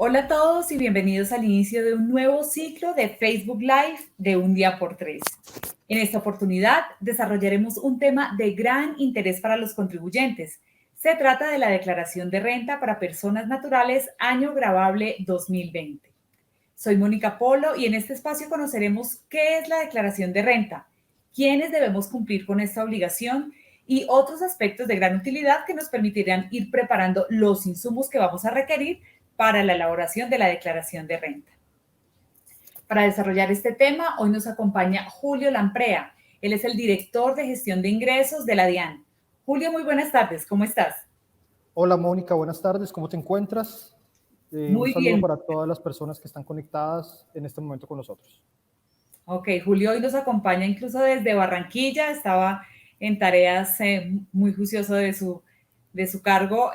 Hola a todos y bienvenidos al inicio de un nuevo ciclo de Facebook Live de Un Día por Tres. En esta oportunidad desarrollaremos un tema de gran interés para los contribuyentes. Se trata de la declaración de renta para personas naturales año gravable 2020. Soy Mónica Polo y en este espacio conoceremos qué es la declaración de renta, quiénes debemos cumplir con esta obligación y otros aspectos de gran utilidad que nos permitirán ir preparando los insumos que vamos a requerir para la elaboración de la declaración de renta. Para desarrollar este tema, hoy nos acompaña Julio Lamprea. Él es el director de gestión de ingresos de la DIAN. Julio, muy buenas tardes, ¿cómo estás? Hola Mónica, buenas tardes, ¿cómo te encuentras? Un Muy saludo bien. para todas las personas que están conectadas en este momento con nosotros. Ok, Julio hoy nos acompaña incluso desde Barranquilla, estaba en tareas muy juicioso de su cargo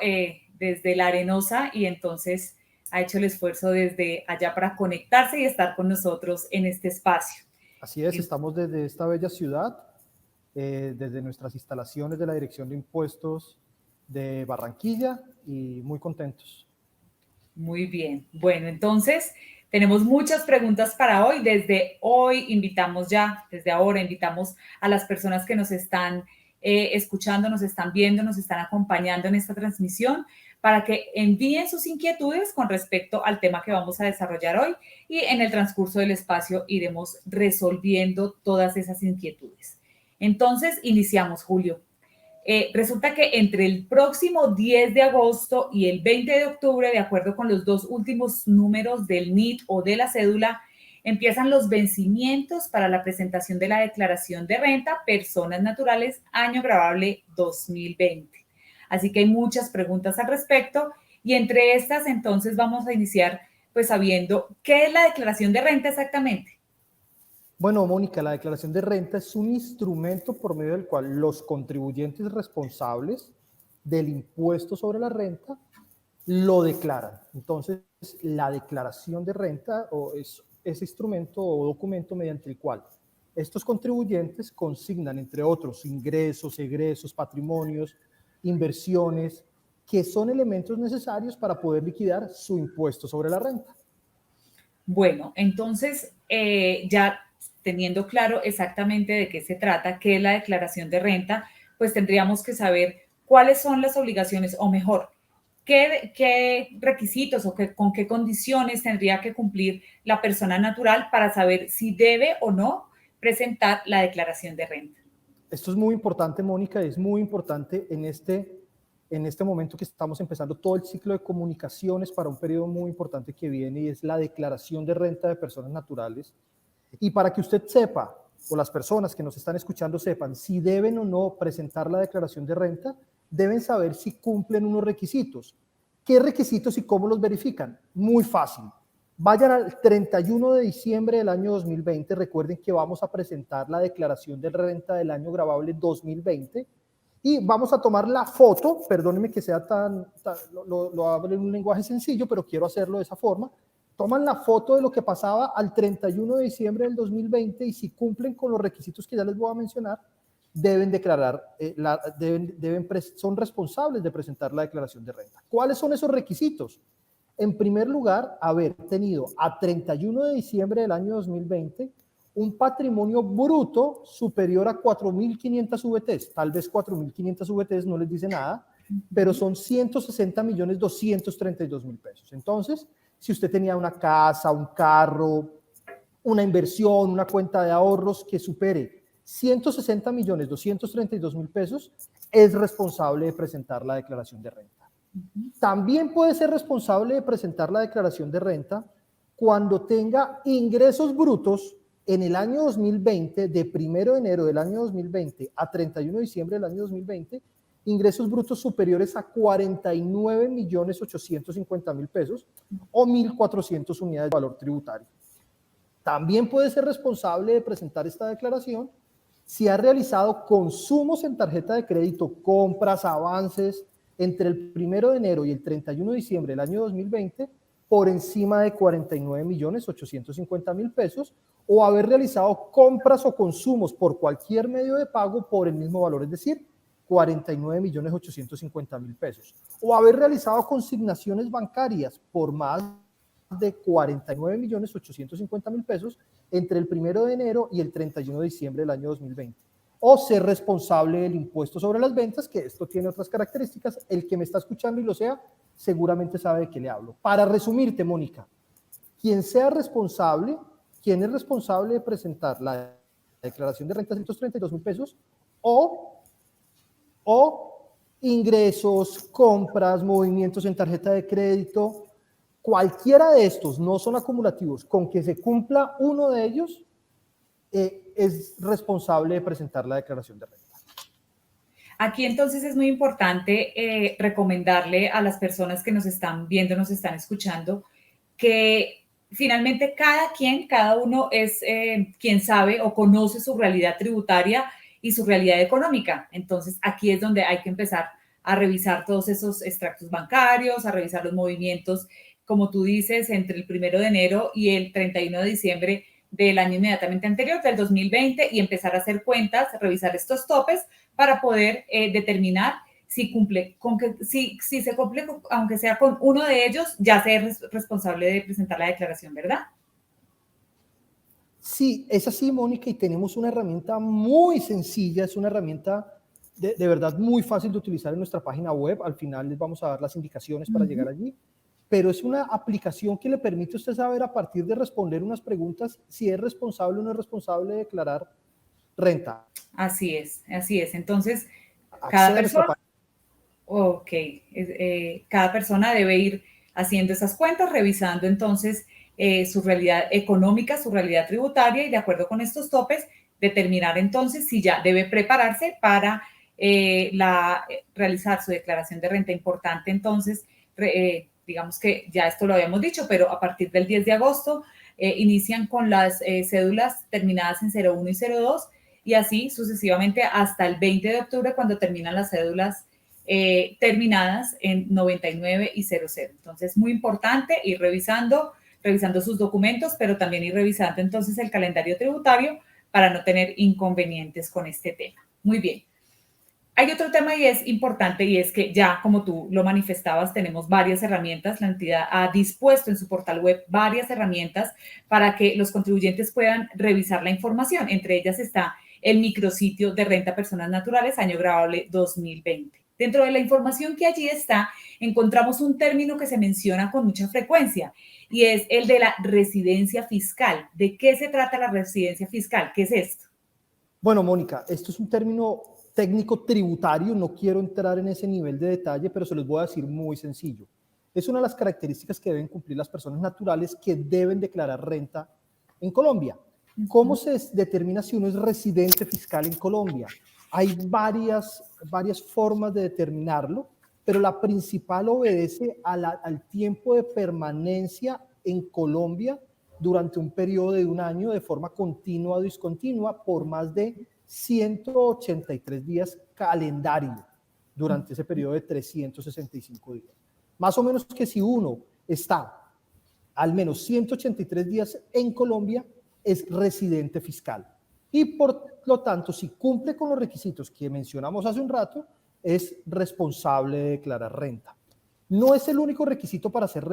desde La Arenosa y entonces ha hecho el esfuerzo desde allá para conectarse y estar con nosotros en este espacio. Así es, estamos desde esta bella ciudad, desde nuestras instalaciones de la Dirección de Impuestos de Barranquilla y muy contentos. Muy bien. Bueno, entonces tenemos muchas preguntas para hoy. Desde hoy invitamos ya, desde ahora invitamos a las personas que nos están escuchando, nos están viendo, nos están acompañando en esta transmisión para que envíen sus inquietudes con respecto al tema que vamos a desarrollar hoy y en el transcurso del espacio iremos resolviendo todas esas inquietudes. Entonces, iniciamos, Julio. Resulta que entre el próximo 10 de agosto y el 20 de octubre, de acuerdo con los dos últimos números del NIT o de la cédula, empiezan los vencimientos para la presentación de la declaración de renta personas naturales año gravable 2020. Así que hay muchas preguntas al respecto y entre estas entonces vamos a iniciar pues sabiendo qué es la declaración de renta exactamente. Bueno, Mónica, la declaración de renta es un instrumento por medio del cual los contribuyentes responsables del impuesto sobre la renta lo declaran. Entonces, la declaración de renta es ese instrumento o documento mediante el cual estos contribuyentes consignan, entre otros, ingresos, egresos, patrimonios, inversiones, que son elementos necesarios para poder liquidar su impuesto sobre la renta. Bueno, entonces ya teniendo claro exactamente de qué se trata, qué es la declaración de renta, pues tendríamos que saber cuáles son las obligaciones, o mejor, qué requisitos o con qué condiciones tendría que cumplir la persona natural para saber si debe o no presentar la declaración de renta. Esto es muy importante, Mónica, es muy importante en este momento que estamos empezando todo el ciclo de comunicaciones para un periodo muy importante que viene y es la declaración de renta de personas naturales. Y para que usted sepa, o las personas que nos están escuchando sepan, si deben o no presentar la declaración de renta, deben saber si cumplen unos requisitos. ¿Qué requisitos y cómo los verifican? Muy fácil. Vayan al 31 de diciembre del año 2020. Recuerden que vamos a presentar la declaración de renta del año gravable 2020 y vamos a tomar la foto. Perdónenme que sea lo hablo en un lenguaje sencillo, pero quiero hacerlo de esa forma. Toman la foto de lo que pasaba al 31 de diciembre del 2020 y si cumplen con los requisitos que ya les voy a mencionar, deben declarar, son responsables de presentar la declaración de renta. ¿Cuáles son esos requisitos? En primer lugar, haber tenido a 31 de diciembre del año 2020 un patrimonio bruto superior a 4.500 VTs. Tal vez 4.500 VTs no les dice nada, pero son 160.232.000 pesos. Entonces, si usted tenía una casa, un carro, una inversión, una cuenta de ahorros que supere 160.232.000 pesos, es responsable de presentar la declaración de renta. También puede ser responsable de presentar la declaración de renta cuando tenga ingresos brutos en el año 2020, de 1 de enero del año 2020 a 31 de diciembre del año 2020, ingresos brutos superiores a 49.850.000 pesos o 1.400 unidades de valor tributario. También puede ser responsable de presentar esta declaración si ha realizado consumos en tarjeta de crédito, compras, avances, entre el 1 de enero y el 31 de diciembre del año 2020 por encima de 49.850.000 pesos o haber realizado compras o consumos por cualquier medio de pago por el mismo valor, es decir, 49.850.000 pesos o haber realizado consignaciones bancarias por más de 49.850.000 pesos entre el 1 de enero y el 31 de diciembre del año 2020. O ser responsable del impuesto sobre las ventas, que esto tiene otras características. El que me está escuchando y lo sea, seguramente sabe de qué le hablo. Para resumirte, Mónica, quien es responsable de presentar la declaración de renta de 132.000 pesos o ingresos, compras, movimientos en tarjeta de crédito, cualquiera de estos no son acumulativos, con que se cumpla uno de ellos, es responsable de presentar la declaración de renta. Aquí entonces es muy importante recomendarle a las personas que nos están viendo, nos están escuchando, que finalmente cada uno es quien sabe o conoce su realidad tributaria y su realidad económica. Entonces aquí es donde hay que empezar a revisar todos esos extractos bancarios, a revisar los movimientos, como tú dices, entre el 1 de enero y el 31 de diciembre del año inmediatamente anterior, del 2020, y empezar a hacer cuentas, revisar estos topes para poder determinar si cumple, si se cumple, aunque sea con uno de ellos, ya sea responsable de presentar la declaración, ¿verdad? Sí, es así, Mónica, y tenemos una herramienta muy sencilla, es una herramienta de verdad muy fácil de utilizar en nuestra página web. Al final les vamos a dar las indicaciones para llegar allí, pero es una aplicación que le permite a usted saber, a partir de responder unas preguntas, si es responsable o no es responsable de declarar renta. Así es, así es. Entonces, cada Accede a nuestra persona, página. ok, cada persona debe ir haciendo esas cuentas, revisando entonces su realidad económica, su realidad tributaria, y de acuerdo con estos topes, determinar entonces si ya debe prepararse para realizar su declaración de renta. Importante entonces, digamos que ya esto lo habíamos dicho, pero a partir del 10 de agosto inician con las cédulas terminadas en 01 y 02, y así sucesivamente hasta el 20 de octubre, cuando terminan las cédulas terminadas en 99 y 00. Entonces, muy importante ir revisando sus documentos, pero también ir revisando entonces el calendario tributario para no tener inconvenientes con este tema. Muy bien. Hay otro tema y es importante, y es que ya, como tú lo manifestabas, tenemos varias herramientas. La entidad ha dispuesto en su portal web varias herramientas para que los contribuyentes puedan revisar la información. Entre ellas está el micrositio de Renta Personas Naturales, año grabable 2020. Dentro de la información que allí está, encontramos un término que se menciona con mucha frecuencia, y es el de la residencia fiscal. ¿De qué se trata la residencia fiscal? ¿Qué es esto? Bueno, Mónica, esto es un término técnico tributario, no quiero entrar en ese nivel de detalle, pero se los voy a decir muy sencillo. Es una de las características que deben cumplir las personas naturales que deben declarar renta en Colombia. ¿Cómo se determina si uno es residente fiscal en Colombia? Hay varias formas de determinarlo, pero la principal obedece al tiempo de permanencia en Colombia durante un periodo de un año de forma continua o discontinua por más de 183 días calendario durante ese periodo de 365 días. Más o menos que si uno está al menos 183 días en Colombia, es residente fiscal. Y por lo tanto, si cumple con los requisitos que mencionamos hace un rato, es responsable de declarar renta. No es el único requisito para ser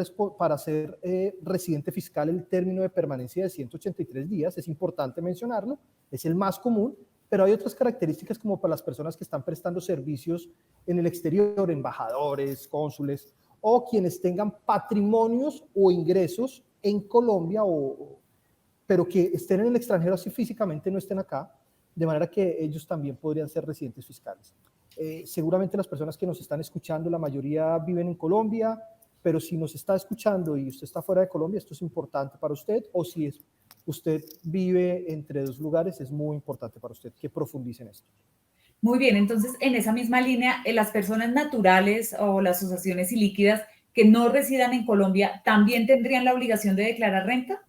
residente fiscal el término de permanencia de 183 días, es importante mencionarlo, es el más común, pero hay otras características como para las personas que están prestando servicios en el exterior, embajadores, cónsules, o quienes tengan patrimonios o ingresos en Colombia, pero que estén en el extranjero, así físicamente no estén acá, de manera que ellos también podrían ser residentes fiscales. Seguramente las personas que nos están escuchando, la mayoría viven en Colombia, pero si nos está escuchando y usted está fuera de Colombia, esto es importante para usted, o si usted vive entre dos lugares, es muy importante para usted que profundice en esto. Muy bien, entonces en esa misma línea, las personas naturales o las asociaciones ilíquidas que no residan en Colombia, ¿también tendrían la obligación de declarar renta?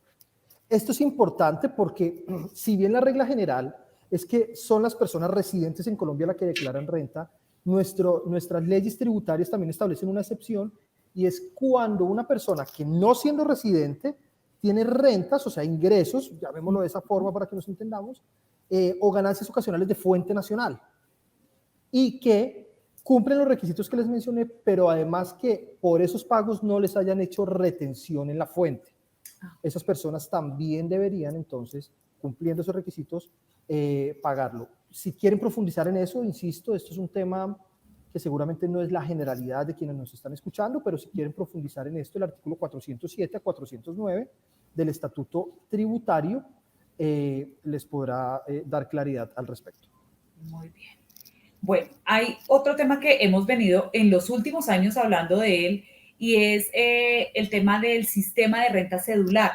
Esto es importante porque si bien la regla general es que son las personas residentes en Colombia las que declaran renta, nuestras leyes tributarias también establecen una excepción, y es cuando una persona que no siendo residente tiene rentas, o sea, ingresos, llamémoslo de esa forma para que nos entendamos, o ganancias ocasionales de fuente nacional, y que cumplen los requisitos que les mencioné, pero además que por esos pagos no les hayan hecho retención en la fuente. Esas personas también deberían, entonces, cumpliendo esos requisitos, pagarlo. Si quieren profundizar en eso, insisto, esto es un tema que seguramente no es la generalidad de quienes nos están escuchando, pero si quieren profundizar en esto, el artículo 407 a 409 del Estatuto Tributario les podrá dar claridad al respecto. Muy bien. Bueno, hay otro tema que hemos venido en los últimos años hablando de él y es el tema del sistema de renta cedular.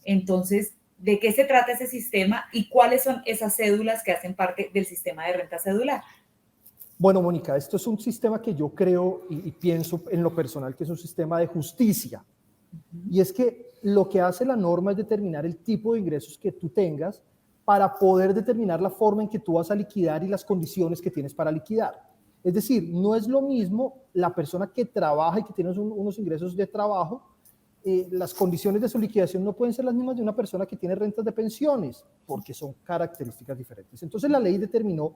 Entonces, ¿de qué se trata ese sistema y cuáles son esas cédulas que hacen parte del sistema de renta cedular? Bueno, Mónica, esto es un sistema que yo creo y pienso en lo personal que es un sistema de justicia. Y es que lo que hace la norma es determinar el tipo de ingresos que tú tengas para poder determinar la forma en que tú vas a liquidar y las condiciones que tienes para liquidar. Es decir, no es lo mismo la persona que trabaja y que tiene unos ingresos de trabajo, las condiciones de su liquidación no pueden ser las mismas de una persona que tiene rentas de pensiones, porque son características diferentes. Entonces la ley determinó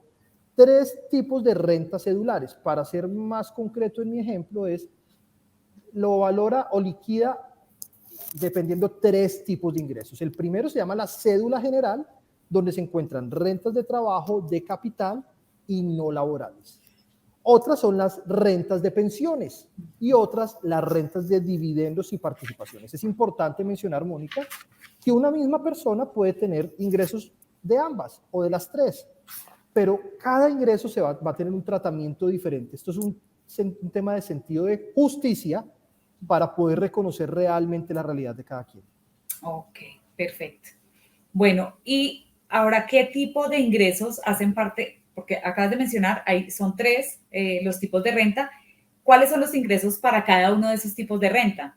3 tipos de rentas cedulares. Para ser más concreto en mi ejemplo lo valora o liquida dependiendo 3 tipos de ingresos. El primero se llama la cédula general, donde se encuentran rentas de trabajo, de capital y no laborales. Otras son las rentas de pensiones y otras las rentas de dividendos y participaciones. Es importante mencionar, Mónica, que una misma persona puede tener ingresos de ambas o de las 3, pero cada ingreso va a tener un tratamiento diferente. Esto es un tema de sentido de justicia para poder reconocer realmente la realidad de cada quien. Ok, perfecto. Bueno, y ahora, ¿qué tipo de ingresos hacen parte? Porque acabas de mencionar, son 3 los tipos de renta. ¿Cuáles son los ingresos para cada uno de esos tipos de renta?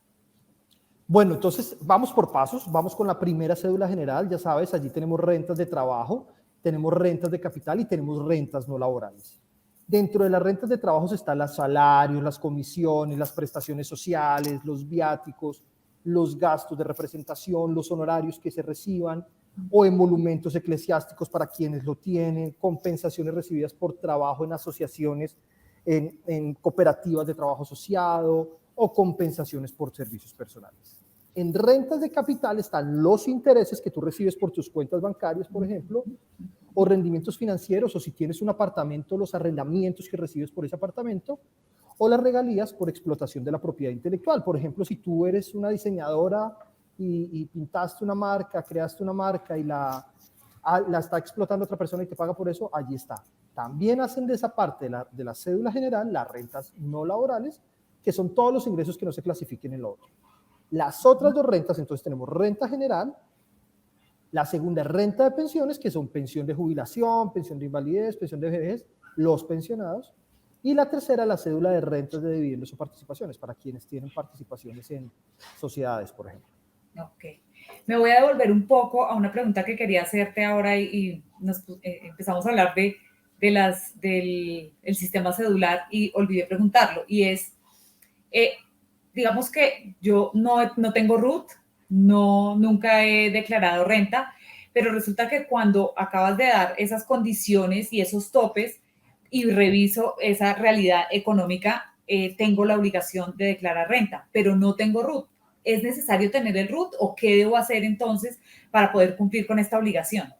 Bueno, entonces vamos por pasos. Vamos con la primera cédula general. Ya sabes, allí tenemos rentas de trabajo, tenemos rentas de capital y tenemos rentas no laborales. Dentro de las rentas de trabajo están los salarios, las comisiones, las prestaciones sociales, los viáticos, los gastos de representación, los honorarios que se reciban o emolumentos eclesiásticos para quienes lo tienen, compensaciones recibidas por trabajo en asociaciones, en cooperativas de trabajo asociado o compensaciones por servicios personales. En rentas de capital están los intereses que tú recibes por tus cuentas bancarias, por ejemplo, o rendimientos financieros, o si tienes un apartamento, los arrendamientos que recibes por ese apartamento, o las regalías por explotación de la propiedad intelectual. Por ejemplo, si tú eres una diseñadora y pintaste una marca, creaste una marca y la está explotando otra persona y te paga por eso, allí está. También hacen de esa parte de la cédula general las rentas no laborales, que son todos los ingresos que no se clasifiquen en lo otro. Las otras 2 rentas, entonces tenemos renta general, la segunda es renta de pensiones, que son pensión de jubilación, pensión de invalidez, pensión de vejez, los pensionados. Y la tercera, la cédula de rentas de dividendos o participaciones, para quienes tienen participaciones en sociedades, por ejemplo. Ok. Me voy a devolver un poco a una pregunta que quería hacerte ahora y empezamos a hablar del sistema cedular y olvidé preguntarlo. Y es, digamos que yo no tengo RUT, nunca he declarado renta, pero resulta que cuando acabas de dar esas condiciones y esos topes y reviso esa realidad económica, tengo la obligación de declarar renta, pero no tengo RUT. ¿Es necesario tener el RUT o qué debo hacer entonces para poder cumplir con esta obligación?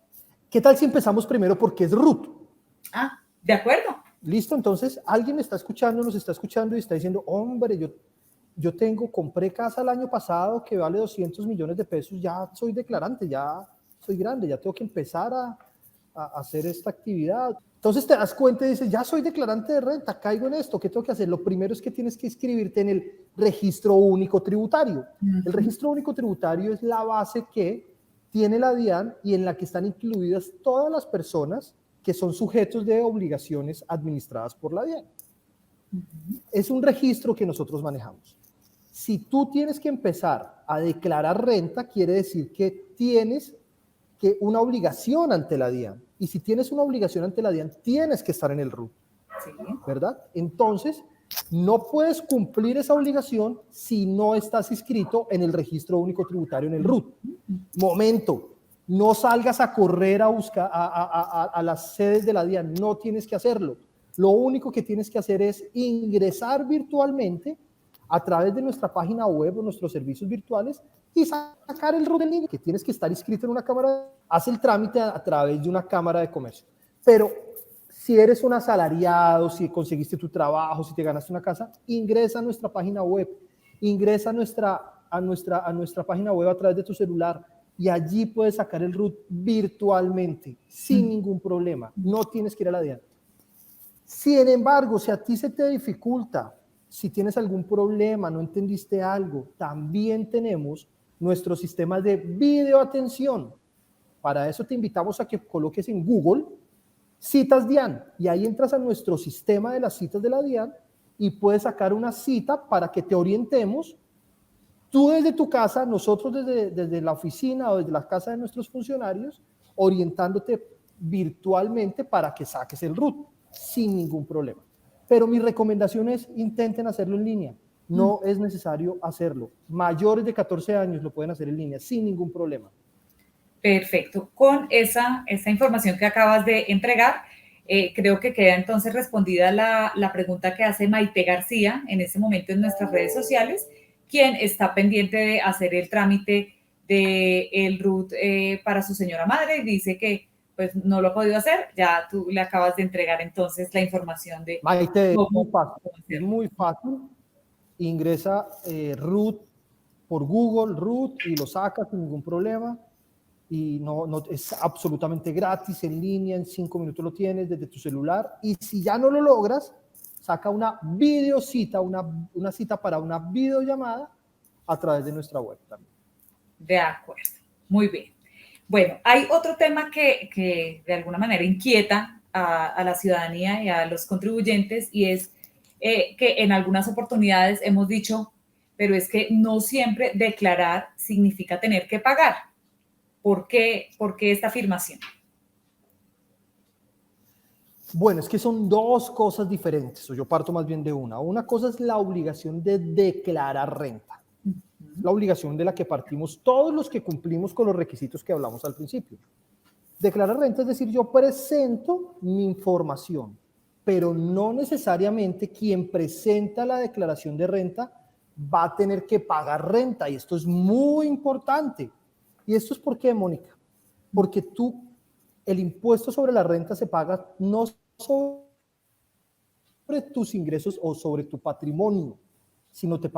¿Qué tal si empezamos primero por qué es RUT? Ah, de acuerdo. Listo, entonces alguien me está escuchando, nos está escuchando y está diciendo, hombre, yo compré casa el año pasado que vale 200 millones de pesos, ya soy declarante, ya soy grande, ya tengo que empezar a hacer esta actividad. Entonces te das cuenta y dices, ya soy declarante de renta, caigo en esto, ¿qué tengo que hacer? Lo primero es que tienes que inscribirte en el Registro Único Tributario. El Registro Único Tributario es la base que tiene la DIAN y en la que están incluidas todas las personas que son sujetos de obligaciones administradas por la DIAN. Es un registro que nosotros manejamos. Si tú tienes que empezar a declarar renta, quiere decir que tienes una obligación ante la DIAN. Y si tienes una obligación ante la DIAN, tienes que estar en el RUT, Sí. ¿verdad? Entonces, no puedes cumplir esa obligación si no estás inscrito en el Registro Único Tributario, en el RUT. Momento, no salgas a correr a buscar a las sedes de la DIAN, no tienes que hacerlo. Lo único que tienes que hacer es ingresar virtualmente a través de nuestra página web o nuestros servicios virtuales y sacar el RUT en línea, que tienes que estar inscrito en una cámara. Haz el trámite a través de una cámara de comercio. Pero si eres un asalariado, si conseguiste tu trabajo, si te ganaste una casa, ingresa a nuestra página web, ingresa a nuestra página web a través de tu celular y allí puedes sacar el RUT virtualmente, sin ningún problema. No tienes que ir a la DIAN. Sin embargo, si a ti se te dificulta, si tienes algún problema, no entendiste algo, también tenemos nuestro sistema de videoatención. Para eso te invitamos a que coloques en Google citas DIAN y ahí entras a nuestro sistema de las citas de la DIAN y puedes sacar una cita para que te orientemos. Tú desde tu casa, nosotros desde la oficina o desde la casa de nuestros funcionarios, orientándote virtualmente para que saques el RUT sin ningún problema. Pero mi recomendación es intenten hacerlo en línea. No es necesario hacerlo. Mayores de 14 años lo pueden hacer en línea sin ningún problema. Perfecto. Con esa información que acabas de entregar, creo que queda entonces respondida la pregunta que hace Maite García en este momento en nuestras redes sociales, quien está pendiente de hacer el trámite del RUT para su señora madre y dice que pues no lo ha podido hacer. Ya tú le acabas de entregar entonces la información de Maite, cómo es muy fácil. Ingresa RUT por Google, RUT, y lo sacas sin ningún problema. Y no es absolutamente gratis, en línea, en 5 minutos lo tienes desde tu celular. Y si ya no lo logras, saca una videocita, una cita para una videollamada a través de nuestra web también. De acuerdo, muy bien. Bueno, hay otro tema que de alguna manera inquieta a la ciudadanía y a los contribuyentes y es que en algunas oportunidades hemos dicho, pero es que no siempre declarar significa tener que pagar. ¿Por qué esta afirmación? Bueno, es que son dos cosas diferentes, o yo parto más bien de una. Una cosa es la obligación de declarar renta. La obligación de la que partimos todos los que cumplimos con los requisitos que hablamos al principio. Declarar renta es decir, yo presento mi información, pero no necesariamente quien presenta la declaración de renta va a tener que pagar renta. Y esto es muy importante. ¿Y esto es por qué, Mónica? Porque el impuesto sobre la renta se paga no sobre tus ingresos o sobre tu patrimonio, sino se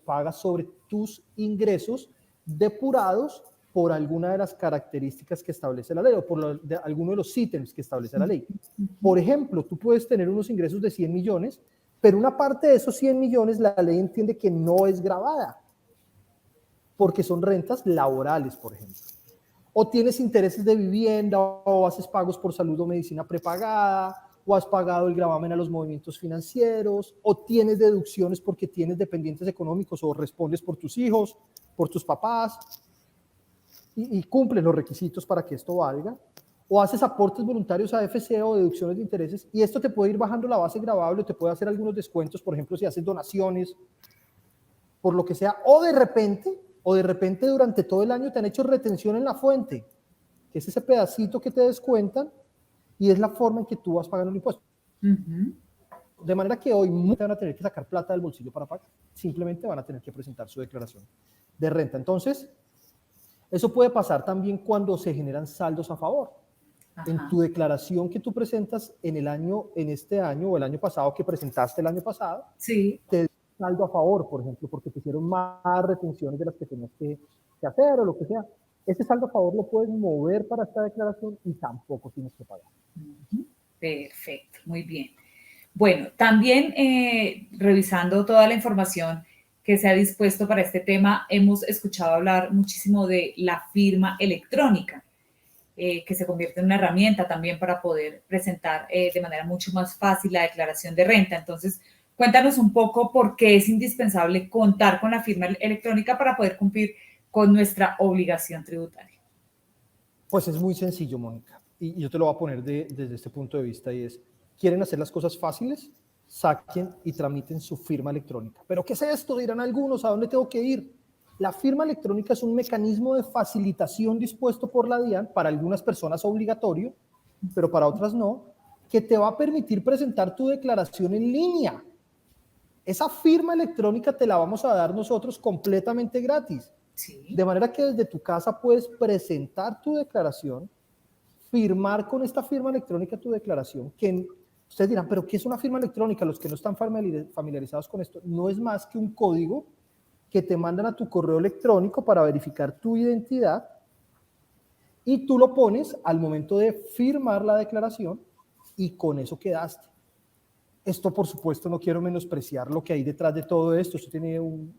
paga sobre tus ingresos depurados por alguna de las características que establece la ley o por alguno de los ítems que establece la ley. Por ejemplo, tú puedes tener unos ingresos de 100 millones, pero una parte de esos 100 millones la ley entiende que no es gravada, porque son rentas laborales, por ejemplo. O tienes intereses de vivienda, o haces pagos por salud o medicina prepagada, o has pagado el gravamen a los movimientos financieros, o tienes deducciones porque tienes dependientes económicos o respondes por tus hijos, por tus papás, y cumplen los requisitos para que esto valga, o haces aportes voluntarios a AFC o deducciones de intereses, y esto te puede ir bajando la base gravable, te puede hacer algunos descuentos, por ejemplo, si haces donaciones, por lo que sea, o de repente durante todo el año te han hecho retención en la fuente, que es ese pedacito que te descuentan, y es la forma en que tú vas pagando el impuesto. De manera que hoy no te van a tener que sacar plata del bolsillo para pagar, simplemente van a tener que presentar su declaración de renta. Entonces, eso puede pasar también cuando se generan saldos a favor. Ajá. En tu declaración que tú presentas en este año o el año pasado que presentaste el año pasado, sí, te saldo a favor, por ejemplo, porque te hicieron más retenciones de las que tenías que hacer o lo que sea. Ese saldo a favor lo puedes mover para esta declaración y tampoco tienes que pagar. Perfecto, muy bien. Bueno, también revisando toda la información que se ha dispuesto para este tema, hemos escuchado hablar muchísimo de la firma electrónica, que se convierte en una herramienta también para poder presentar de manera mucho más fácil la declaración de renta. Entonces, cuéntanos un poco por qué es indispensable contar con la firma electrónica para poder cumplir con nuestra obligación tributaria. Pues es muy sencillo, Mónica, y yo te lo voy a poner desde este punto de vista, y es, ¿quieren hacer las cosas fáciles? Saquen y tramiten su firma electrónica. ¿Pero qué es esto? Dirán algunos, ¿a dónde tengo que ir? La firma electrónica es un mecanismo de facilitación dispuesto por la DIAN, para algunas personas obligatorio, pero para otras no, que te va a permitir presentar tu declaración en línea. Esa firma electrónica te la vamos a dar nosotros completamente gratis. Sí. De manera que desde tu casa puedes presentar tu declaración, firmar con esta firma electrónica tu declaración, que ustedes dirán, ¿pero qué es una firma electrónica? Los que no están familiarizados con esto, no es más que un código que te mandan a tu correo electrónico para verificar tu identidad y tú lo pones al momento de firmar la declaración y con eso quedaste. Esto, por supuesto, no quiero menospreciar lo que hay detrás de todo esto. Esto tiene un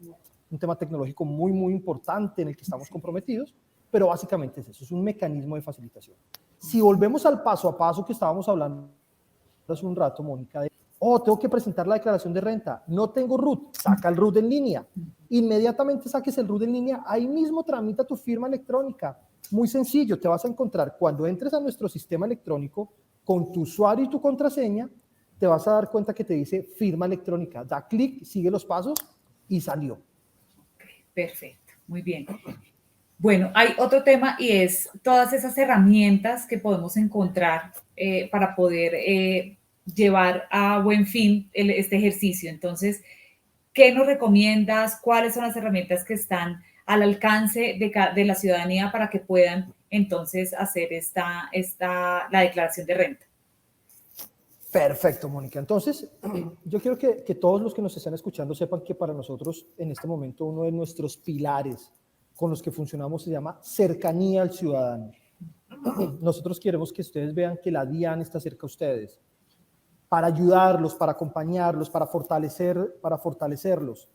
tema tecnológico muy, muy importante en el que estamos comprometidos, pero básicamente es eso, es un mecanismo de facilitación. Si volvemos al paso a paso que estábamos hablando hace un rato, Mónica, de, tengo que presentar la declaración de renta, no tengo RUT, saca el RUT en línea. Inmediatamente saques el RUT en línea, ahí mismo tramita tu firma electrónica. Muy sencillo, te vas a encontrar cuando entres a nuestro sistema electrónico con tu usuario y tu contraseña, te vas a dar cuenta que te dice firma electrónica. Da clic, sigue los pasos y salió. Perfecto, muy bien. Bueno, hay otro tema y es todas esas herramientas que podemos encontrar para poder llevar a buen fin este ejercicio. Entonces, ¿qué nos recomiendas? ¿Cuáles son las herramientas que están al alcance de la ciudadanía para que puedan entonces hacer la declaración de renta? Perfecto, Mónica. Entonces, yo quiero que todos los que nos están escuchando sepan que para nosotros, en este momento, uno de nuestros pilares con los que funcionamos se llama cercanía al ciudadano. Nosotros queremos que ustedes vean que la DIAN está cerca a ustedes, para ayudarlos, para acompañarlos, para fortalecerlos.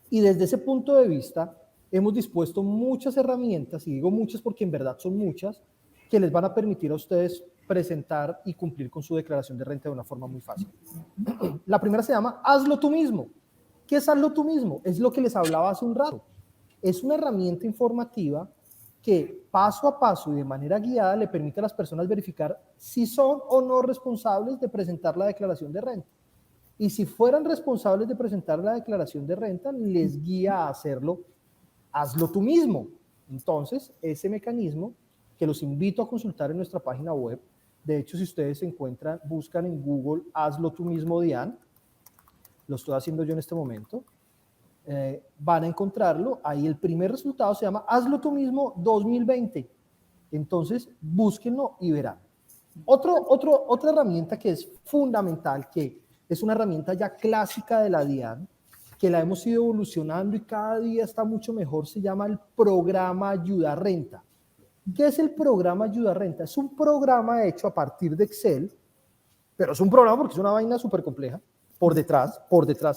Y desde ese punto de vista, hemos dispuesto muchas herramientas, y digo muchas porque en verdad son muchas, que les van a permitir a ustedes presentar y cumplir con su declaración de renta de una forma muy fácil. La primera se llama Hazlo tú mismo. ¿Qué es Hazlo tú mismo? Es lo que les hablaba hace un rato. Es una herramienta informativa que paso a paso y de manera guiada le permite a las personas verificar si son o no responsables de presentar la declaración de renta. Y si fueran responsables de presentar la declaración de renta, les guía a hacerlo. Hazlo tú mismo. Entonces, ese mecanismo que los invito a consultar en nuestra página web. De hecho, si ustedes se encuentran, buscan en Google, hazlo tú mismo, DIAN, lo estoy haciendo yo en este momento, van a encontrarlo. Ahí el primer resultado se llama Hazlo tú mismo 2020. Entonces, búsquenlo y verán. Otra herramienta que es fundamental, que es una herramienta ya clásica de la DIAN, que la hemos ido evolucionando y cada día está mucho mejor, se llama el programa Ayuda Renta. ¿Qué es el programa Ayuda Renta? Es un programa hecho a partir de Excel, pero es un programa porque es una vaina súper compleja. Por detrás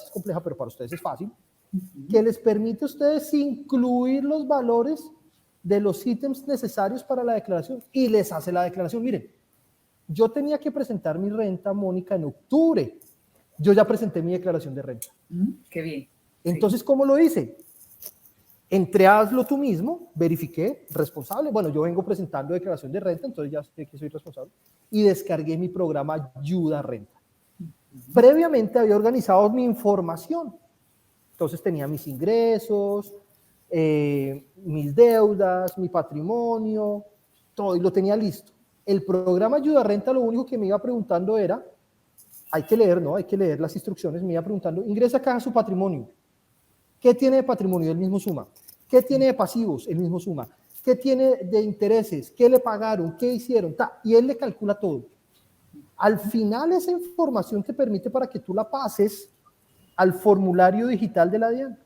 es compleja, pero para ustedes es fácil, que les permite a ustedes incluir los valores de los ítems necesarios para la declaración y les hace la declaración. Miren, yo tenía que presentar mi renta, Mónica, en octubre. Yo ya presenté mi declaración de renta. Qué bien. Entonces, ¿cómo lo hice? Entré a Hazlo tú mismo, verifiqué, responsable. Bueno, yo vengo presentando declaración de renta, entonces ya sé que soy responsable. Y descargué mi programa Ayuda Renta. Previamente había organizado mi información. Entonces tenía mis ingresos, mis deudas, mi patrimonio, todo, y lo tenía listo. El programa Ayuda Renta lo único que me iba preguntando era, hay que leer, ¿no? Hay que leer las instrucciones, me iba preguntando, ingresa acá a su patrimonio. ¿Qué tiene de patrimonio? El mismo suma. ¿Qué tiene de pasivos? El mismo suma. ¿Qué tiene de intereses? ¿Qué le pagaron? ¿Qué hicieron? Y él le calcula todo. Al final esa información te permite para que tú la pases al formulario digital de la DIAN.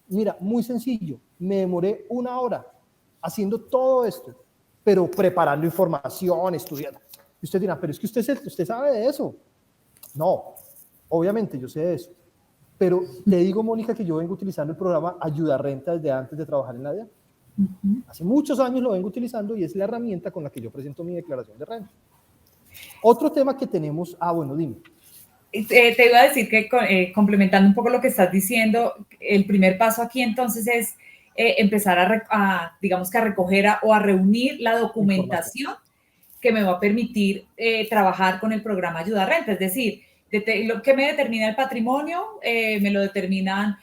Mira, muy sencillo. Me demoré 1 hora haciendo todo esto, pero preparando información, estudiando. Y usted dirá, pero es que usted sabe de eso. No, obviamente yo sé de eso. Pero te digo, Mónica, que yo vengo utilizando el programa Ayuda Renta desde antes de trabajar en la DIAN. Hace muchos años lo vengo utilizando y es la herramienta con la que yo presento mi declaración de renta. Otro tema que tenemos, bueno, dime. Te iba a decir que complementando un poco lo que estás diciendo, el primer paso aquí entonces es empezar digamos que a recoger o a reunir la documentación que me va a permitir trabajar con el programa Ayuda Renta. Es decir, lo que me determina el patrimonio, me lo determinan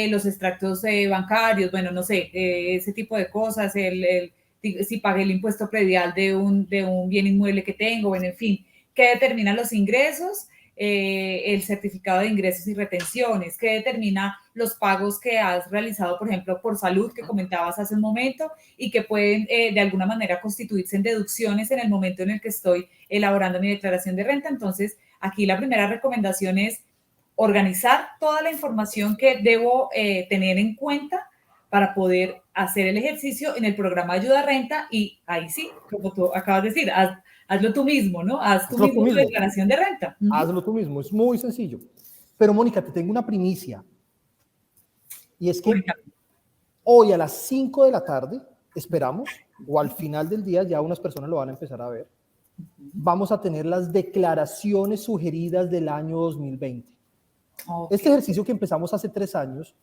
los extractos bancarios, bueno, no sé, ese tipo de cosas, si pagué el impuesto predial de un bien inmueble que tengo, bueno, en fin. qué determina los ingresos, el certificado de ingresos y retenciones, qué determina los pagos que has realizado, por ejemplo, por salud, que comentabas hace un momento, y que pueden de alguna manera constituirse en deducciones en el momento en el que estoy elaborando mi declaración de renta. Entonces, aquí la primera recomendación es organizar toda la información que debo tener en cuenta para poder hacer el ejercicio en el programa Ayuda a Renta, y ahí sí, como tú acabas de decir, hazlo tú mismo, ¿no? Haz tú Hazlo tú mismo tu mismo. declaración de renta. Hazlo tú mismo, es muy sencillo. Pero Mónica, te tengo una primicia. Y es que hoy a las 5 de la tarde, esperamos, o al final del día, ya unas personas lo van a empezar a ver, vamos a tener las declaraciones sugeridas del año 2020. Okay. Este ejercicio que empezamos hace 3 años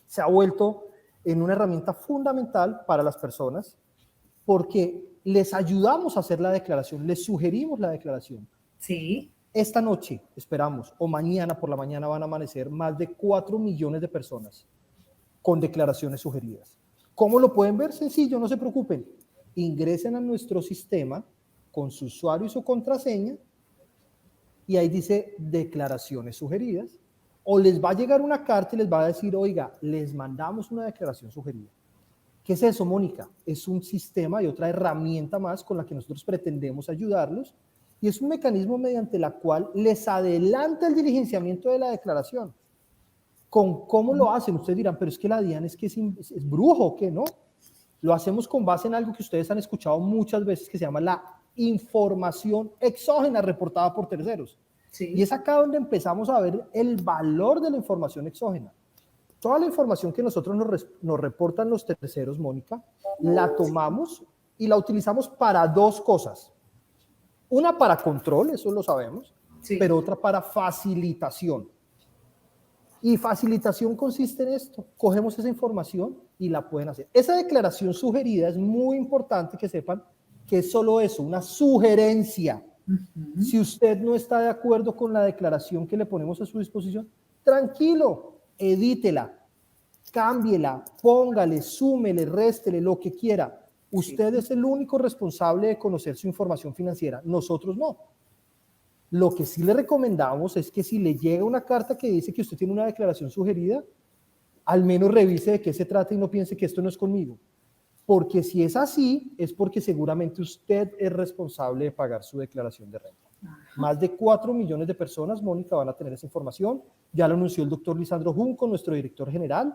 se ha vuelto en una herramienta fundamental para las personas porque les ayudamos a hacer la declaración, les sugerimos la declaración. Sí. Esta noche, esperamos, o mañana por la mañana van a amanecer más de 4 millones de personas con declaraciones sugeridas. ¿Cómo lo pueden ver? Sencillo, no se preocupen. Ingresen a nuestro sistema con su usuario y su contraseña y ahí dice declaraciones sugeridas, o les va a llegar una carta y les va a decir, oiga, les mandamos una declaración sugerida. ¿Qué es eso, Mónica? Es un sistema y otra herramienta más con la que nosotros pretendemos ayudarlos, y es un mecanismo mediante la cual les adelanta el diligenciamiento de la declaración. ¿Cómo lo hacen? Ustedes dirán, pero es que la DIAN es brujo, ¿o qué? No. Lo hacemos con base en algo que ustedes han escuchado muchas veces, que se llama la información exógena reportada por terceros. Sí. Y es acá donde empezamos a ver el valor de la información exógena. Toda la información que nosotros nos reportan los terceros, Mónica, la tomamos y la utilizamos para 2 cosas. Una para control, eso lo sabemos, sí, pero otra para facilitación. Y facilitación consiste en esto: cogemos esa información y la pueden hacer. Esa declaración sugerida es muy importante que sepan que es solo eso, una sugerencia. Si usted no está de acuerdo con la declaración que le ponemos a su disposición, tranquilo, edítela, cámbiela, póngale, súmele, réstele, lo que quiera. Usted es el único responsable de conocer su información financiera, nosotros no. Lo que sí le recomendamos es que si le llega una carta que dice que usted tiene una declaración sugerida, al menos revise de qué se trata y no piense que esto no es conmigo. Porque si es así, es porque seguramente usted es responsable de pagar su declaración de renta. Ajá. Más de 4 millones de personas, Mónica, van a tener esa información. Ya lo anunció el doctor Lisandro Junco, nuestro director general.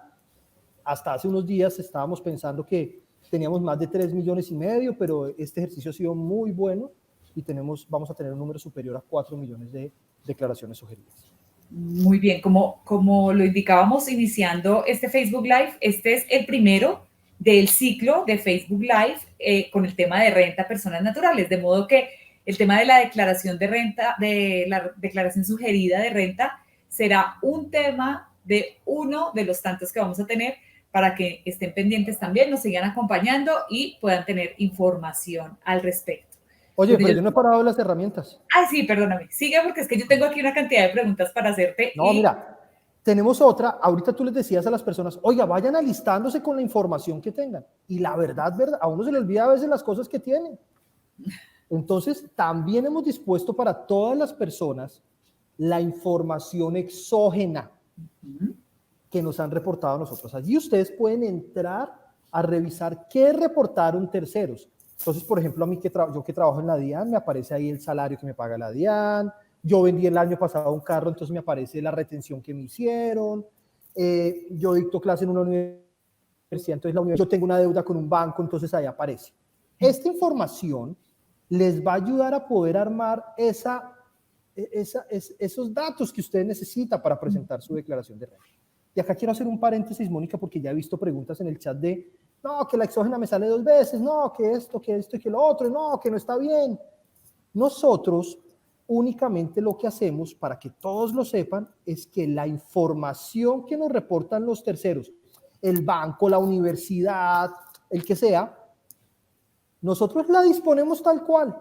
Hasta hace unos días estábamos pensando que teníamos más de 3 millones y medio, pero este ejercicio ha sido muy bueno y vamos a tener un número superior a 4 millones de declaraciones sugeridas. Muy bien, como lo indicábamos iniciando este Facebook Live, este es el primero del ciclo de Facebook Live con el tema de renta a personas naturales, de modo que el tema de la declaración de renta, de la declaración sugerida de renta, será un tema de uno de los tantos que vamos a tener, para que estén pendientes también, nos sigan acompañando y puedan tener información al respecto. Oye, pero yo no he parado las herramientas. Ah, sí, perdóname. Sigue, porque es que yo tengo aquí una cantidad de preguntas para hacerte. No, mira, tenemos otra. Ahorita tú les decías a las personas, oiga, vayan alistándose con la información que tengan. Y la verdad, a uno se le olvida a veces las cosas que tienen. Entonces, también hemos dispuesto para todas las personas la información exógena que nos han reportado a nosotros. Allí ustedes pueden entrar a revisar qué reportaron terceros. Entonces, por ejemplo, a mí yo que trabajo en la DIAN, me aparece ahí el salario que me paga la DIAN. Yo vendí el año pasado un carro, entonces me aparece la retención que me hicieron. Yo dicto clase en una universidad, entonces yo tengo una deuda con un banco, entonces ahí aparece. Esta información les va a ayudar a poder armar esos datos que usted necesita para presentar su declaración de renta. Y acá quiero hacer un paréntesis, Mónica, porque ya he visto preguntas en el chat de, no, que la exógena me sale 2 veces, no, que esto y que lo otro, no, que no está bien. Nosotros únicamente lo que hacemos, para que todos lo sepan, es que la información que nos reportan los terceros, el banco, la universidad, el que sea, nosotros la disponemos tal cual.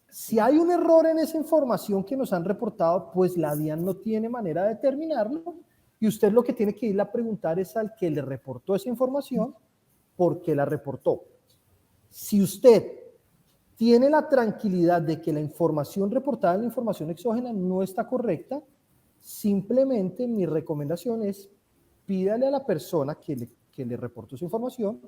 Si hay un error en esa información que nos han reportado, pues la DIAN no tiene manera de determinarlo, y usted lo que tiene que ir a preguntar es al que le reportó esa información, ¿por qué la reportó? Si usted tiene la tranquilidad de que la información reportada en la información exógena no está correcta, simplemente mi recomendación es pídale a la persona que le reportó su información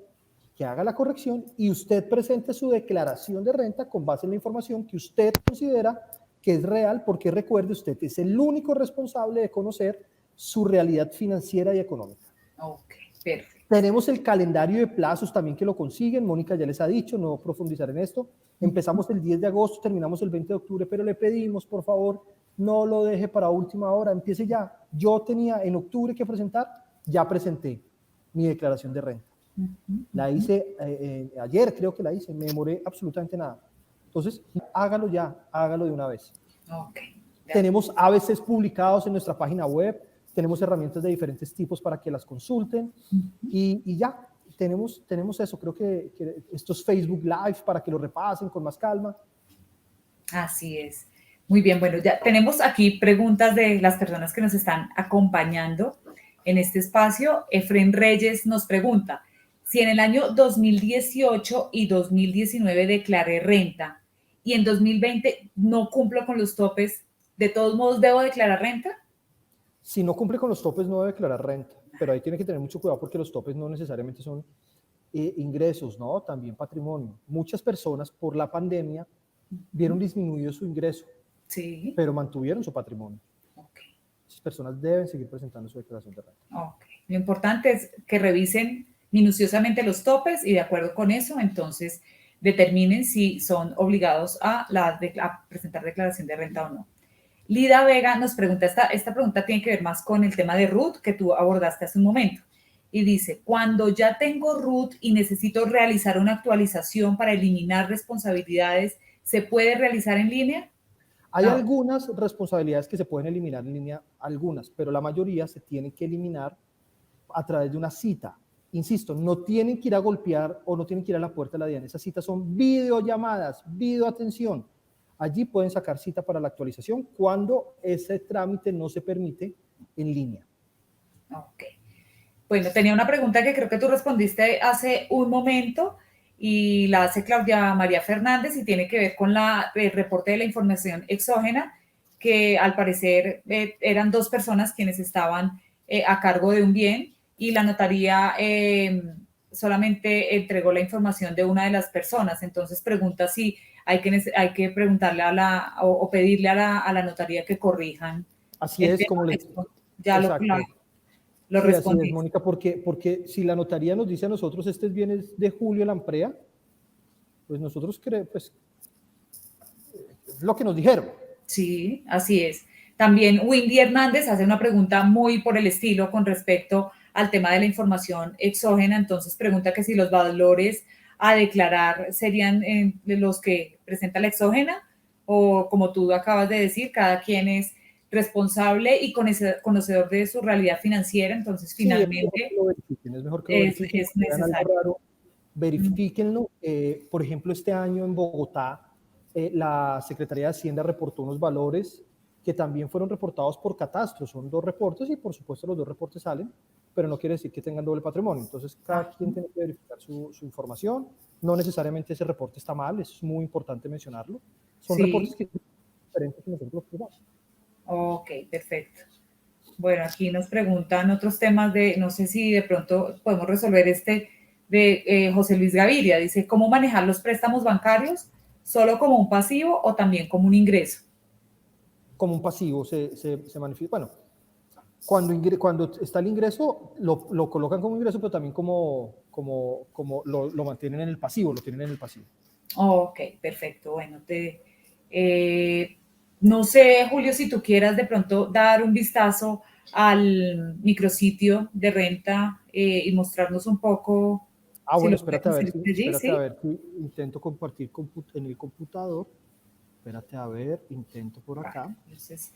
que haga la corrección y usted presente su declaración de renta con base en la información que usted considera que es real, porque recuerde, usted es el único responsable de conocer su realidad financiera y económica. Ok, perfecto. Tenemos el calendario de plazos también que lo consiguen. Mónica ya les ha dicho, no profundizar en esto. Empezamos el 10 de agosto, terminamos el 20 de octubre, pero le pedimos, por favor, no lo deje para última hora, empiece ya. Yo tenía en octubre que presentar, ya presenté mi declaración de renta. La hice ayer, creo que la hice, me demoré absolutamente nada. Entonces, hágalo ya, hágalo de una vez. Okay. Tenemos ABCs publicados en nuestra página web, tenemos herramientas de diferentes tipos para que las consulten y ya, tenemos eso. Creo que estos Facebook Live para que lo repasen con más calma. Así es. Muy bien, bueno, ya tenemos aquí preguntas de las personas que nos están acompañando en este espacio. Efren Reyes nos pregunta, si en el año 2018 y 2019 declaré renta y en 2020 no cumplo con los topes, ¿de todos modos debo declarar renta? Si no cumple con los topes no debe declarar renta, pero ahí tiene que tener mucho cuidado porque los topes no necesariamente son ingresos, ¿no? También patrimonio. Muchas personas por la pandemia vieron disminuido su ingreso, sí, pero mantuvieron su patrimonio. Okay. Esas personas deben seguir presentando su declaración de renta. Okay. Lo importante es que revisen minuciosamente los topes y de acuerdo con eso, entonces determinen si son obligados a presentar declaración de renta o no. Lida Vega nos pregunta, esta pregunta tiene que ver más con el tema de RUT que tú abordaste hace un momento. Y dice, cuando ya tengo RUT y necesito realizar una actualización para eliminar responsabilidades, ¿se puede realizar en línea? Hay algunas responsabilidades que se pueden eliminar en línea, algunas, pero la mayoría se tienen que eliminar a través de una cita. Insisto, no tienen que ir a golpear o no tienen que ir a la puerta de la DIAN. Esas citas son videollamadas, videoatención. Allí pueden sacar cita para la actualización cuando ese trámite no se permite en línea. Ok. Bueno, tenía una pregunta que creo que tú respondiste hace un momento y la hace Claudia María Fernández y tiene que ver con el reporte de la información exógena, que al parecer eran dos personas quienes estaban a cargo de un bien y la notaría solamente entregó la información de una de las personas. Entonces pregunta si hay que preguntarle o pedirle a la notaría que corrijan. Así es, como les... Ya Exacto. lo sí, respondí. así es, Mónica, porque si la notaría nos dice a nosotros este bien es de Julio Lamprea, pues nosotros pues es lo que nos dijeron. Sí, así es. También Windy Hernández hace una pregunta muy por el estilo con respecto al tema de la información exógena. Entonces pregunta que si los valores a declarar serían los que presenta la exógena o como tú acabas de decir, cada quien es responsable y conocedor de su realidad financiera. Entonces finalmente es mejor que lo verifiquen. Es necesario. Algo raro, verifíquenlo. Por ejemplo, este año en Bogotá, la Secretaría de Hacienda reportó unos valores que también fueron reportados por Catastro. Son 2 reportes y por supuesto los 2 reportes salen, pero no quiere decir que tengan doble patrimonio. Entonces cada quien tiene que verificar su información. No necesariamente ese reporte está mal, es muy importante mencionarlo. Son reportes que son diferentes que nosotros los. Ok, perfecto. Bueno, aquí nos preguntan otros temas no sé si de pronto podemos resolver de José Luis Gaviria. Dice, ¿cómo manejar los préstamos bancarios? ¿Solo como un pasivo o también como un ingreso? Como un pasivo se manifiesta. Bueno, cuando está el ingreso, lo colocan como ingreso, pero también como lo mantienen en el pasivo, lo tienen en el pasivo. Ok, perfecto. Bueno, no sé, Julio, si tú quieras de pronto dar un vistazo al micrositio de renta y mostrarnos un poco. Bueno, espérate a ver si intento compartir en el computador. Espérate a ver, intento por acá. Entonces,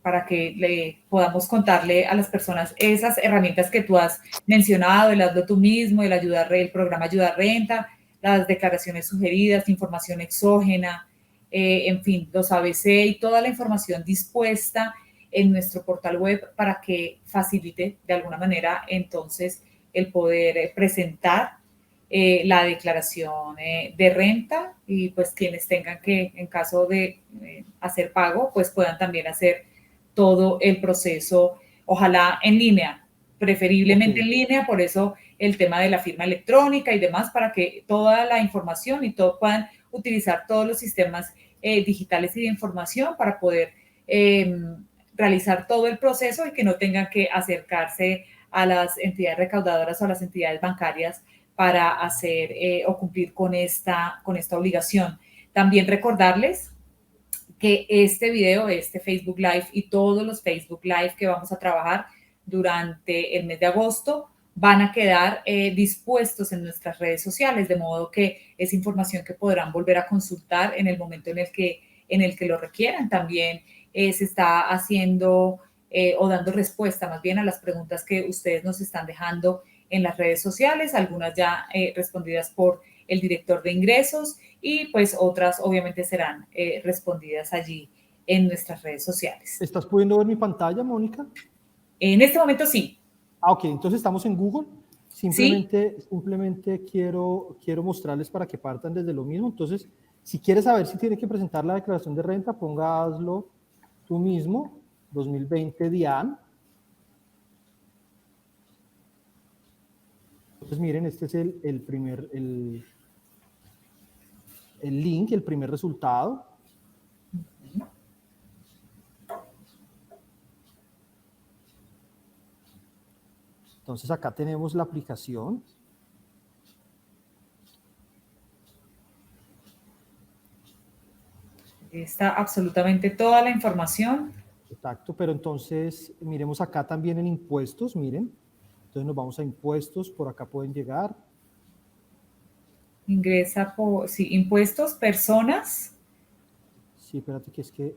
para que podamos contarle a las personas esas herramientas que tú has mencionado, el hazlo tú mismo, el programa Ayuda Renta, las declaraciones sugeridas, información exógena, en fin, los ABC y toda la información dispuesta en nuestro portal web para que facilite de alguna manera entonces el poder presentar la declaración de renta y pues quienes tengan que, en caso de hacer pago, pues puedan también hacer todo el proceso, ojalá en línea, preferiblemente en línea, por eso el tema de la firma electrónica y demás, para que toda la información y todo puedan utilizar todos los sistemas digitales y de información para poder realizar todo el proceso y que no tengan que acercarse a las entidades recaudadoras o a las entidades bancarias para hacer o cumplir con esta obligación. También recordarles que este video, este Facebook Live y todos los Facebook Live que vamos a trabajar durante el mes de agosto van a quedar dispuestos en nuestras redes sociales, de modo que es información que podrán volver a consultar en el momento en el que lo requieran. También se está haciendo o dando respuesta más bien a las preguntas que ustedes nos están dejando en las redes sociales, algunas ya respondidas por el director de ingresos y pues otras obviamente serán respondidas allí en nuestras redes sociales. ¿Estás pudiendo ver mi pantalla, Mónica? En este momento sí. Ok, entonces estamos en Google. Simplemente quiero mostrarles para que partan desde lo mismo. Entonces, si quieres saber si tiene que presentar la declaración de renta, hazlo tú mismo, 2020 DIAN. Entonces, miren, este es el link, el primer resultado. Entonces, acá tenemos la aplicación. Está absolutamente toda la información. Exacto, pero entonces miremos acá también en impuestos, miren. Entonces nos vamos a impuestos, por acá pueden llegar. Ingresa por, sí, impuestos, personas. Sí, espérate que es que,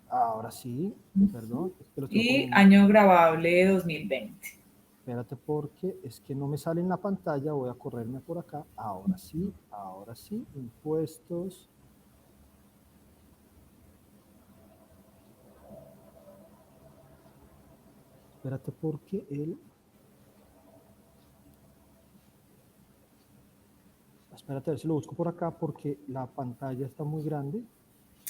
ahora sí, perdón. Es que lo tengo Y como... año grabable 2020. Espérate porque es que no me sale en la pantalla, voy a correrme por acá. Ahora sí, impuestos. Espérate porque espérate a ver si lo busco por acá porque la pantalla está muy grande.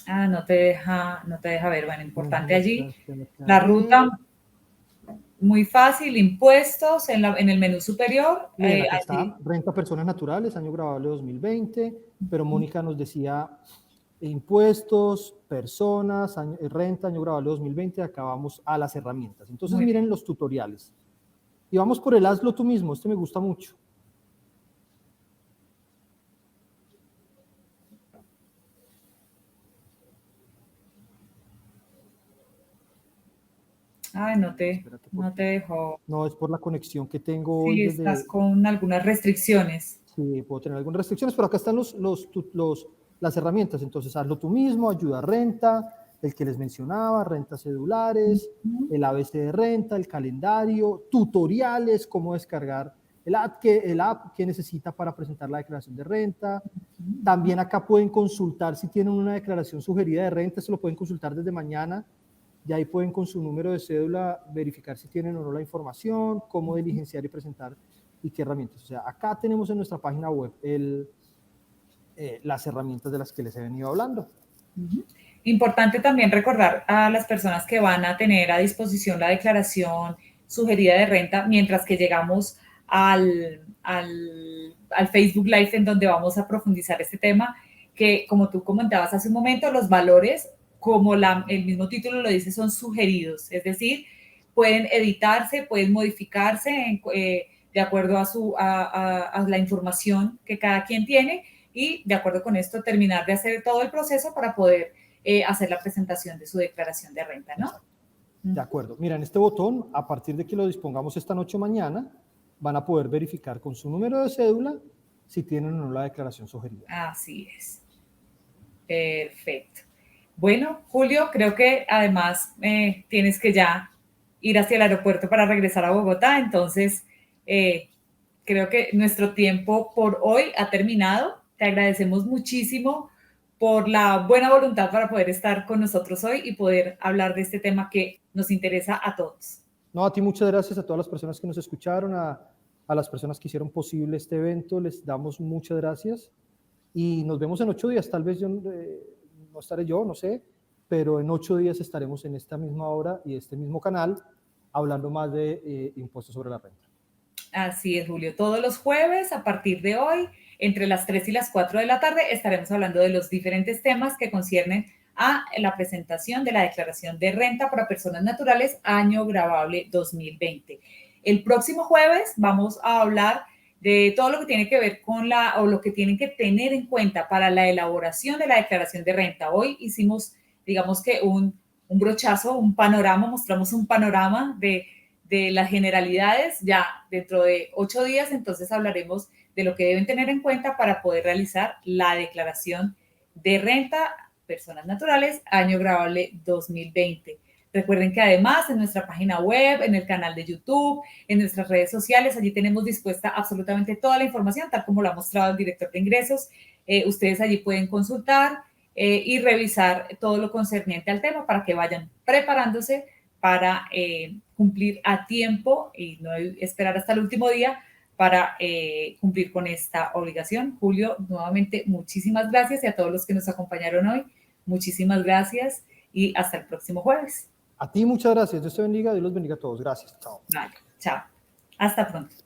Ah, no te deja ver. Bueno, importante allí. Espérate, La ruta, muy fácil, impuestos en el menú superior. Miren, acá Allí. está, renta a personas naturales, año grabable 2020, pero Mónica nos decía impuestos, personas, renta, año grabable 2020, acá vamos a las herramientas. Entonces miren los tutoriales. Y vamos por el hazlo tú mismo, este me gusta mucho. Ay, no te dejó. No, es por la conexión que tengo Sí, hoy desde... estás con algunas restricciones. Sí, puedo tener algunas restricciones, pero acá están las herramientas. Entonces, hazlo tú mismo, ayuda a renta, el que les mencionaba, rentas cedulares, el ABC de renta, el calendario, tutoriales, cómo descargar el app que necesita para presentar la declaración de renta. También acá pueden consultar si tienen una declaración sugerida de renta, se lo pueden consultar desde mañana. Y ahí pueden con su número de cédula verificar si tienen o no la información, cómo diligenciar y presentar y qué herramientas. O sea, acá tenemos en nuestra página web las herramientas de las que les he venido hablando. Importante también recordar a las personas que van a tener a disposición la declaración sugerida de renta mientras que llegamos al Facebook Live en donde vamos a profundizar este tema, que como tú comentabas hace un momento, los valores, como el mismo título lo dice, son sugeridos, es decir, pueden editarse, pueden modificarse de acuerdo a la información que cada quien tiene y de acuerdo con esto terminar de hacer todo el proceso para poder hacer la presentación de su declaración de renta, ¿no? De acuerdo. Mira, en este botón, a partir de que lo dispongamos esta noche o mañana, van a poder verificar con su número de cédula si tienen o no la declaración sugerida. Así es. Perfecto. Bueno, Julio, creo que además tienes que ya ir hacia el aeropuerto para regresar a Bogotá, entonces creo que nuestro tiempo por hoy ha terminado. Te agradecemos muchísimo por la buena voluntad para poder estar con nosotros hoy y poder hablar de este tema que nos interesa a todos. No, a ti muchas gracias, a todas las personas que nos escucharon, a a las personas que hicieron posible este evento, les damos muchas gracias y nos vemos en 8 días. Tal vez yo, no estaré yo, no sé, pero en 8 días estaremos en esta misma hora y este mismo canal hablando más de impuestos sobre la renta. Así es, Julio. Todos los jueves, a partir de hoy, entre las 3 y las 4 de la tarde, estaremos hablando de los diferentes temas que conciernen a la presentación de la declaración de renta para personas naturales año gravable 2020. El próximo jueves vamos a hablar de todo lo que tiene que ver con lo que tienen que tener en cuenta para la elaboración de la declaración de renta. Hoy hicimos, digamos que un brochazo, un panorama, mostramos un panorama de las generalidades. Ya dentro de 8 días, entonces hablaremos de lo que deben tener en cuenta para poder realizar la declaración de renta personas naturales año gravable 2020. Recuerden que además en nuestra página web, en el canal de YouTube, en nuestras redes sociales, allí tenemos dispuesta absolutamente toda la información, tal como lo ha mostrado el director de ingresos. Ustedes allí pueden consultar y revisar todo lo concerniente al tema para que vayan preparándose para cumplir a tiempo y no esperar hasta el último día para cumplir con esta obligación. Julio, nuevamente, muchísimas gracias y a todos los que nos acompañaron hoy, muchísimas gracias y hasta el próximo jueves. A ti muchas gracias. Dios te bendiga. Dios los bendiga a todos. Gracias. Chao. Vale, chao. Hasta pronto.